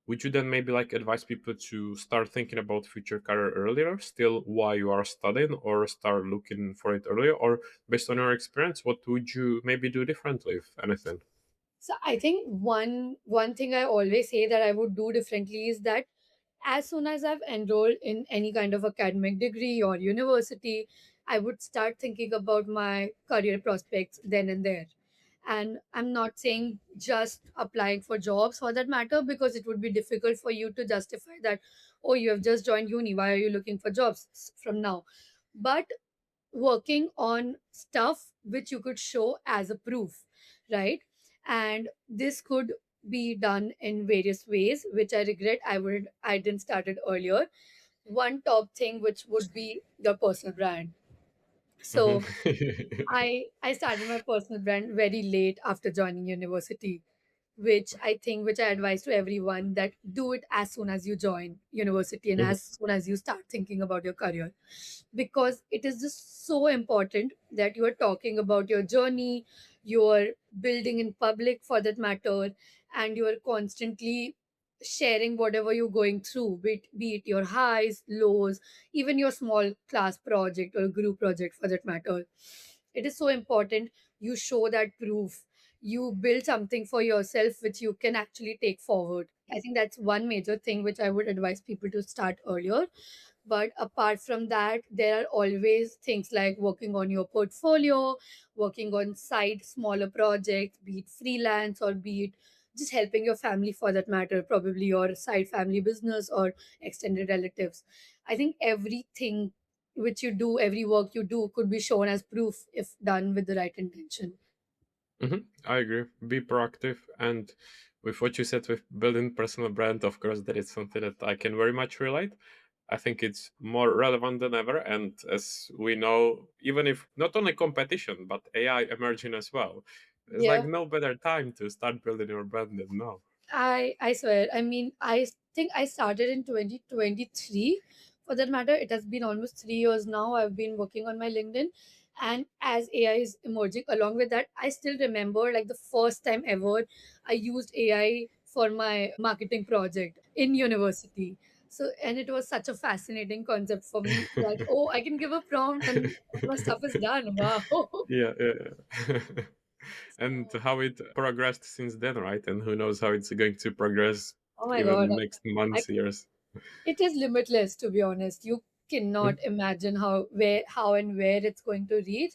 would you then maybe like advise people to start thinking about future career earlier, still while you are studying, or start looking for it earlier? Or based on your experience, what would you maybe do differently, if anything? So I think one thing I always say that I would do differently is that as soon as I've enrolled in any kind of academic degree or university, I would start thinking about my career prospects then and there. And I'm not saying just applying for jobs for that matter, because it would be difficult for you to justify that, oh, you have just joined uni, why are you looking for jobs from now? But working on stuff which you could show as a proof, right? And this could be done in various ways, which I regret I didn't start it earlier. One top thing which would be your personal brand. Mhm. So I started my personal brand very late after joining university, which I advise to everyone that do it as soon as you join university and Mhm. as soon as you start thinking about your career, because it is just so important that you are talking about your journey, you are building in public for that matter, and you are constantly sharing whatever you're going through, be it your highs, lows, even your small class project or group project for that matter. It is so important you show that proof, you build something for yourself which you can actually take forward. I think that's one major thing which I would advise people to start earlier. But apart from that, there are always things like working on your portfolio, working on side smaller projects, be it freelance or be it just helping your family for that matter, probably your side family business or extended relatives. I think everything which you do, every work you do could be shown as proof if done with the right intention. I agree. Be proactive. And with what you said with building personal brand, of course, that is something that I can very much relate. I think it's more relevant than ever. And as we know, even if not only competition, but AI emerging as well, there's like Yeah. no better time to start building your brand than now. I swear. I mean, I think I started in 2023. For that matter, it has been almost 3 years now. I've been working on my LinkedIn, and as AI is emerging along with that, I still remember like the first time ever I used AI for my marketing project in university. So, and it was such a fascinating concept for me that, oh, I can give a prompt and my stuff is done. Wow. Yeah, yeah. And how it progressed since then, right? And who knows how it's going to progress Oh my God. even next I months, years. It is limitless, to be honest. You cannot Mhm. imagine how and where it's going to reach.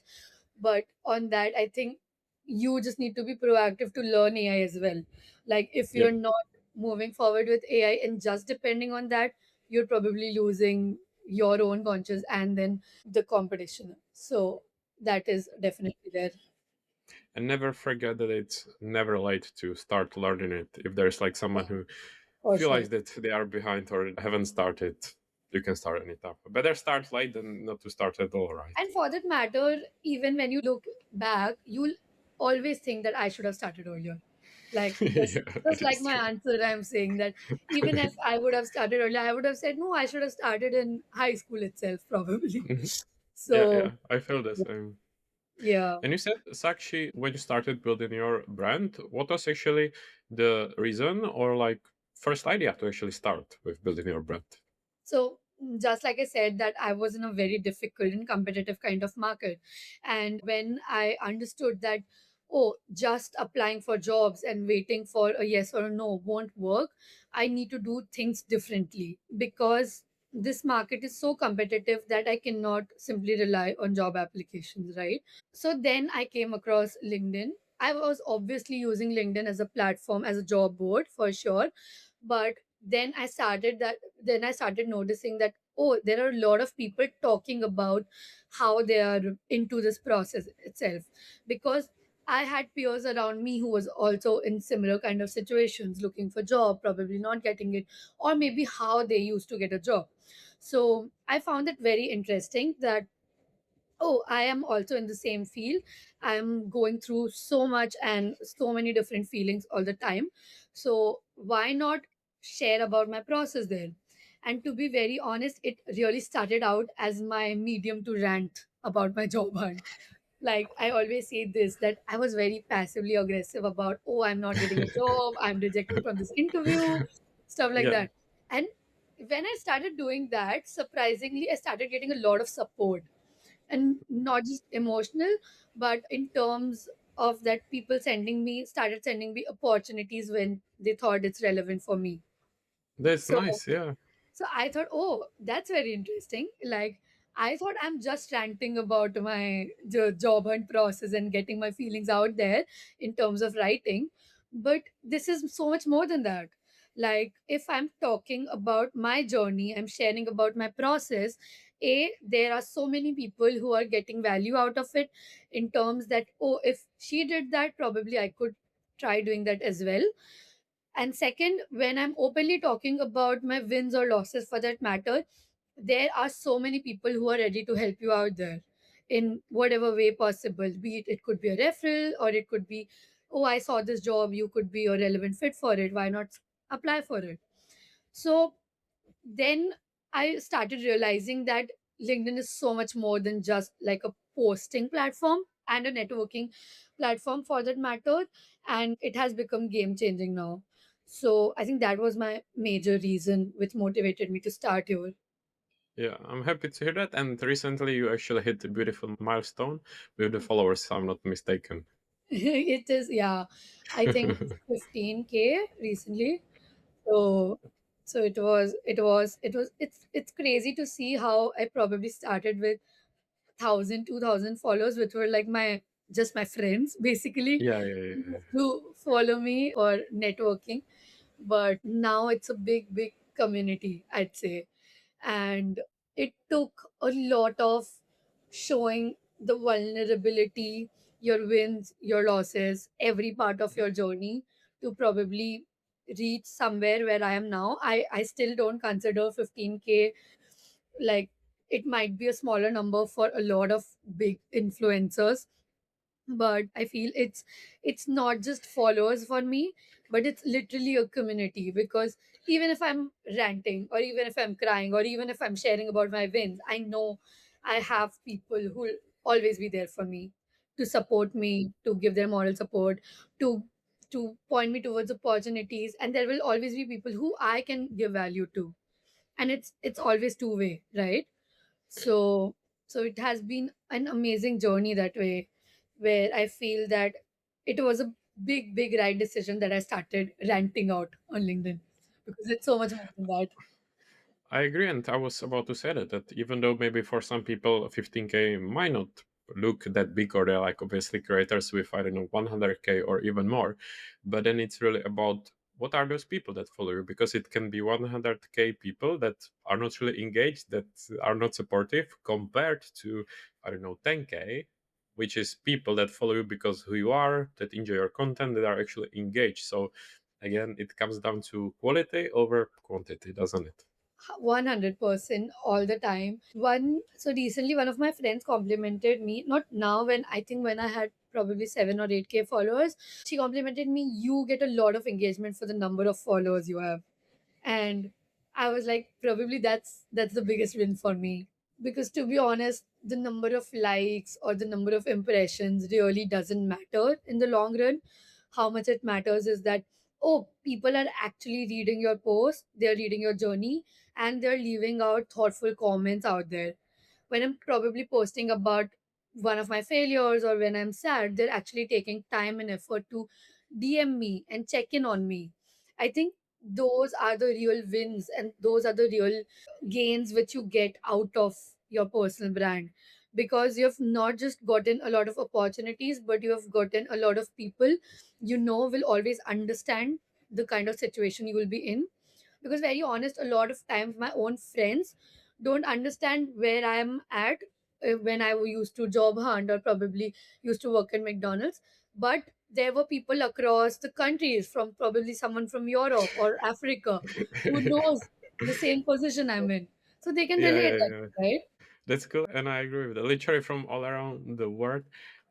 But on that, I think you just need to be proactive to learn AI as well. Like if Yeah. you're not moving forward with AI and just depending on that, you're probably losing your own conscious and then the competition. So that is definitely there And never forget that it's never late to start learning it. If there's like someone who for feel sure. like that they are behind or haven't started, you can start anytime. Better start late than not to start at all, right? And for that matter, even when you look back, you'll always think that I should have started earlier. Like Yeah, just that like is my true. answer, I'm saying that even if I would have started earlier, I would have said no, I should have started in high school itself, probably. Mhm. Yeah, So yeah, I feel the same. yeah. And you said, Sakshi, when you started building your brand, what was actually the reason or like first idea to actually start with building your brand? So just like I said, that I was in a very difficult and competitive kind of market. And when I understood that, oh, just applying for jobs and waiting for a yes or a no won't work, I need to do things differently, because this market is so competitive that I cannot simply rely on job applications, right? So then I came across LinkedIn. I was obviously using LinkedIn as a platform, as a job board for sure. But then I started noticing that, oh, there are a lot of people talking about how they are into this process itself. Because I had peers around me who was also in similar kind of situations, looking for job, probably not getting it, or maybe how they used to get a job. So I found it very interesting that, oh, I am also in the same field. I'm going through so much and so many different feelings all the time. So why not share about my process there? And to be very honest, it really started out as my medium to rant about my job hunt. Like I always say this, that I was very passively aggressive about, oh, I'm not getting a job, I'm rejected from this interview. stuff like Yeah, that. And when I started doing that, surprisingly, I started getting a lot of support, and not just emotional, but in terms of that people started sending me opportunities when they thought it's relevant for me. that's So nice. Yeah, so I thought, oh, that's very interesting. Like, I thought I'm just ranting about my job hunt process and getting my feelings out there in terms of writing. But this is so much more than that. Like, if I'm talking about my journey, I'm sharing about my process. There are so many people who are getting value out of it in terms that, oh, if she did that, probably I could try doing that as well. And second, when I'm openly talking about my wins or losses for that matter, there are so many people who are ready to help you out there in whatever way possible. Be it, it could be a referral, or it could be, oh, I saw this job, you could be a relevant fit for it. Why not apply for it? So then I started realizing that LinkedIn is so much more than just like a posting platform and a networking platform for that matter. And it has become game changing now. So I think that was my major reason which motivated me to start here. yeah. I'm happy to hear that. And recently, you actually hit a beautiful milestone with the followers. If I'm not mistaken. It is, yeah. I think it's 15K recently. So it's crazy to see how I probably started with 1,000, 2,000 followers, which were like my just my friends basically, Yeah, yeah, yeah, yeah. who follow me for networking. But now it's a big community, I'd say. And it took a lot of showing the vulnerability, your wins, your losses, every part of your journey to probably reach somewhere where I am now. I still don't consider 15K like, it might be a smaller number for a lot of big influencers, but I feel it's not just followers for me, but it's literally a community. Because even if I'm ranting, or even if I'm crying, or even if I'm sharing about my wins, I know I have people who will always be there for me, to support me, to give their moral support, to point me towards opportunities. And there will always be people who I can give value to. And it's always two way, right? So it has been an amazing journey that way, where I feel that it was a big right decision that I started ranting out on LinkedIn, because it's so much more than that. I agree, and I was about to say that even though maybe for some people 15K might not look that big, or they're like obviously creators with, I don't know, 100K or even more, but then it's really about what are those people that follow you, because it can be 100K people that are not really engaged, that are not supportive, compared to, I don't know, 10K, which is people that follow you because who you are, that enjoy your content, that are actually engaged. So again, it comes down to quality over quantity, doesn't it? 100% all the time. Recently one of my friends complimented me, not now, when I think when I had probably 7 or 8K followers. She complimented me, you get a lot of engagement for the number of followers you have. And I was like, probably that's the biggest win for me. Because to be honest, the number of likes or the number of impressions really doesn't matter in the long run. How much it matters is that, oh, people are actually reading your post, they're reading your journey, and they're leaving out thoughtful comments out there. When I'm probably posting about one of my failures, or when I'm sad, they're actually taking time and effort to DM me and check in on me. I think those are the real wins, and those are the real gains which you get out of your personal brand. Because you've not just gotten a lot of opportunities, but you have gotten a lot of people will always understand the kind of situation you will be in. Because very honest, a lot of times my own friends don't understand where I am at, when I used to job hunt or probably used to work at McDonald's. But there were people across the countries, from probably someone from Europe or Africa, who knows the same position I'm in, so they can Yeah, relate yeah, that, yeah. right? That's cool, and I agree with that. Literally from all around the world.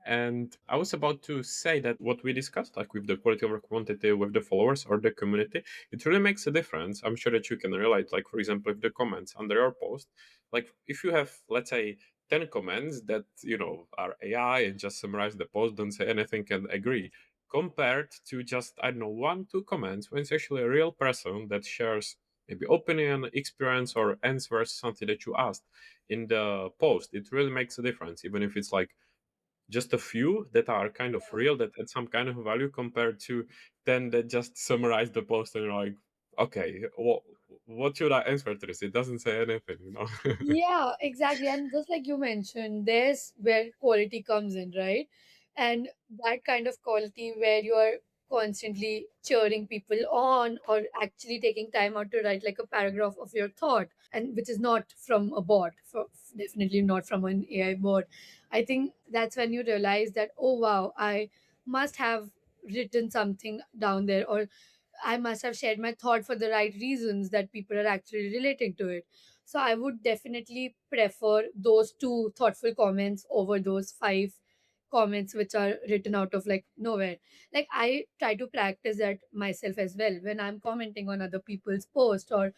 And I was about to say that what we discussed, like with the quality over quantity, with the followers or the community, it really makes a difference. I'm sure that you can relate. Like, for example, if the comments under your post, like if you have, let's say, 10 comments that, are AI and just summarize the post, don't say anything and agree, compared to just, I don't know, one, two comments when it's actually a real person that shares maybe opinion, experience, or answers something that you asked in the post. It really makes a difference, even if it's like just a few that are kind of real, that add some kind of value, compared to 10 that just summarize the post and you're like, okay, what should I answer to this? It doesn't say anything, you know? Yeah, exactly. And just like you mentioned, there's where quality comes in, right? And that kind of quality where you are constantly cheering people on or actually taking time out to write like a paragraph of your thought, and which is not from a bot, definitely not from an AI bot. I think that's when you realize that, oh wow, I must have written something down there, or I must have shared my thought for the right reasons that people are actually relating to it. So I would definitely prefer those two thoughtful comments over those five comments which are written out of like nowhere. Like I try to practice that myself as well when I'm commenting on other people's posts, or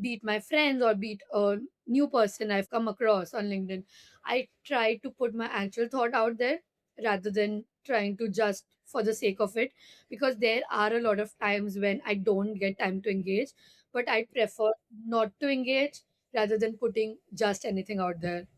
be it my friends or be it a new person I've come across on LinkedIn. I try to put my actual thought out there rather than trying to just for the sake of it, because there are a lot of times when I don't get time to engage, but I prefer not to engage rather than putting just anything out there.